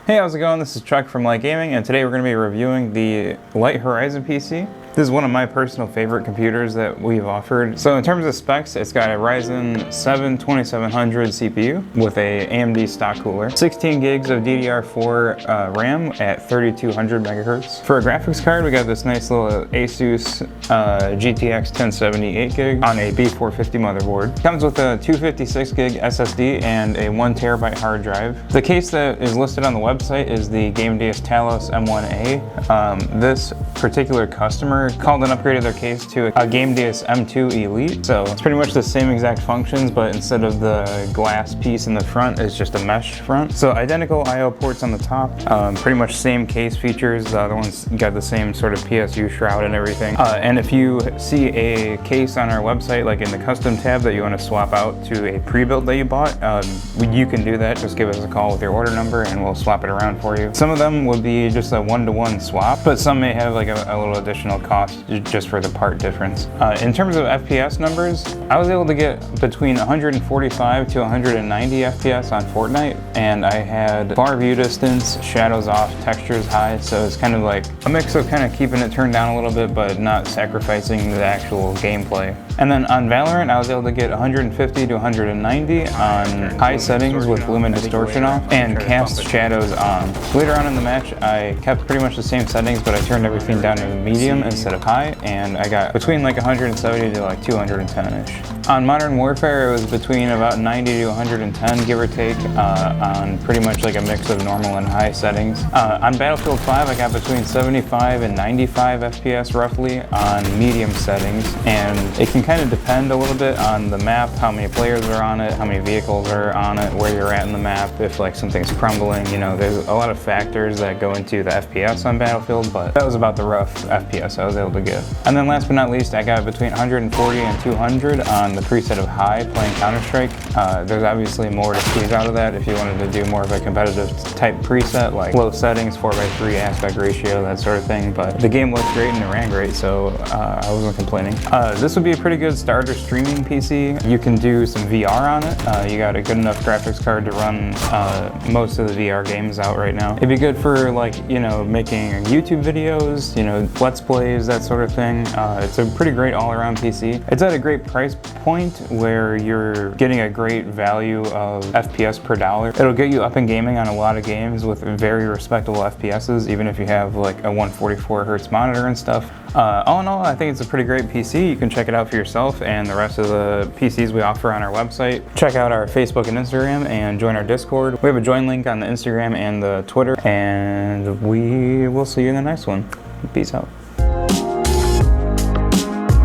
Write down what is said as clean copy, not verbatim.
Hey, how's it going? This is Chuck from LYTE Gaming, and today we're going to be reviewing the LYTE Horizon PC. This is one of my personal favorite computers that we've offered. So in terms of specs, it's got a Ryzen 7 2700 CPU with a AMD stock cooler, 16 gigs of DDR4 RAM at 3200 megahertz. For a graphics card, we got this nice little Asus GTX 1070 8 gig on a B450 motherboard. Comes with a 256 gig SSD and a 1 terabyte hard drive. The case that is listed on the website is the GameDeus Talos M1A. This particular customer called and upgraded their case to a GameDeus M2 Elite. So it's pretty much the same exact functions, but instead of the glass piece in the front, it's just a mesh front. So identical I/O ports on the top, pretty much same case features. The other one's got the same sort of PSU shroud and everything. And if you see a case on our website, like in the custom tab that you want to swap out to a pre-built that you bought, you can do that. Just give us a call with your order number and we'll swap it around for you. Some of them will be just a one-to-one swap, but some may have like a little additional cost just for the part difference. In terms of FPS numbers, I was able to get between 145 to 190 FPS on Fortnite, and I had far view distance, shadows off, textures high, so it's kind of like a mix of kind of keeping it turned down a little bit but not sacrificing the actual gameplay. And then on Valorant, I was able to get 150 to 190 on high settings with lumen distortion off and cast shadows on. Later on in the match, I kept pretty much the same settings, but I turned everything down to medium instead of high, and I got between like 170 to like 210-ish. On Modern Warfare, it was between about 90 to 110, give or take, on pretty much like a mix of normal and high settings. On Battlefield 5, I got between 75 and 95 FPS roughly on medium settings, and it can kind of depend a little bit on the map, how many players are on it, how many vehicles are on it, where you're at in the map, if like something's crumbling, you know, there's a lot of factors that go into the FPS on Battlefield, but that was about the rough FPS I was able to get. And then last but not least, I got between 140 and 200 on the preset of high playing Counter-Strike. There's obviously more to squeeze out of that if you wanted to do more of a competitive type preset, like low settings, 4:3 aspect ratio, that sort of thing, but the game looked great and it ran great, so I wasn't complaining. This would be a pretty good starter streaming PC. You can do some VR on it. You got a good enough graphics card to run most of the VR games out right now. It'd be good for like, you know, making YouTube videos, you know, Let's Plays, that sort of thing. It's a pretty great all-around PC. It's at a great price point where you're getting a great value of FPS per dollar. It'll get you up in gaming on a lot of games with very respectable FPSs, even if you have like a 144 hertz monitor and stuff. All in all, I think it's a pretty great PC. You can check it out for yourself and the rest of the PCs we offer on our website. Check out our Facebook and Instagram and join our Discord. We have a join link on the Instagram and the Twitter, and we will see you in the next one. Peace out.